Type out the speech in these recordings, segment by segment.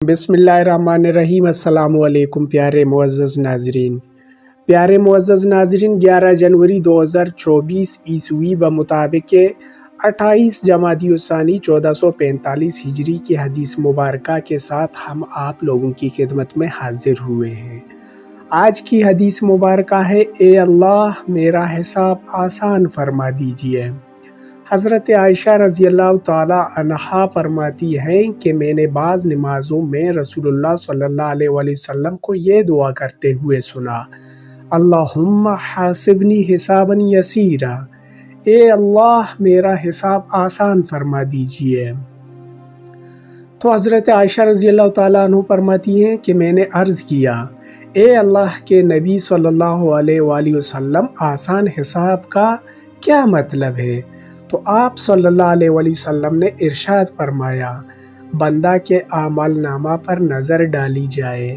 बिस्मिल्लाहिर्रहमानिर्रहीम। अस्सलाम वालेकुम प्यारे मुअज़्ज़ज़ नाज़रीन 11 जनवरी 2024 ईस्वी बमुताबिक 28 जमादी उस्सानी 1445 हिजरी की हदीस मुबारका के साथ हम आप लोगों की खिदमत में हाजिर हुए हैं। आज की हदीस मुबारका है, ए अल्लाह मेरा हिसाब आसान फरमा दीजिए। हज़रत आयशा रज़ियल्लाहु ताला अन्हा फरमाती हैं कि मैंने बाज़ नमाज़ों में रसूलुल्लाह सल्लल्लाहु अलैहि वसल्लम को ये दुआ करते हुए सुना, अल्लाहुम्मा हासिबनी हिसाबन यसीरा, ए अल्लाह मेरा हिसाब आसान फरमा दीजिए। तो हज़रत आयशा रज़ियल्लाहु ताला अन्हा फरमाती हैं कि मैंने अर्ज़ किया, ए अल्लाह के नबी सल्लल्लाहु अलैहि वसल्लम, आसान हिसाब का क्या मतलब है? तो आप सल्लल्लाहु अलैहि वसल्लम ने इरशाद फरमाया, बंदा के आमल नामा पर नज़र डाली जाए,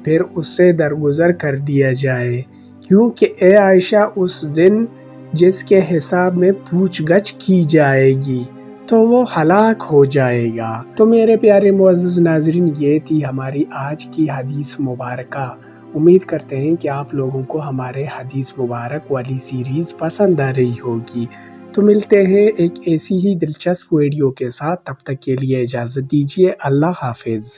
फिर उससे दरगुजर कर दिया जाए, क्योंकि ए आयशा उस दिन जिसके हिसाब में पूछगछ की जाएगी तो वो हलाक हो जाएगा। तो मेरे प्यारे मुअज़्ज़ज़ नाज़रीन, ये थी हमारी आज की हदीस मुबारका। उम्मीद करते हैं कि आप लोगों को हमारे हदीस मुबारक वाली सीरीज़ पसंद आ रही होगी। तो मिलते हैं एक ऐसी ही दिलचस्प वीडियो के साथ, तब तक के लिए इजाज़त दीजिए। अल्लाह हाफ़िज़।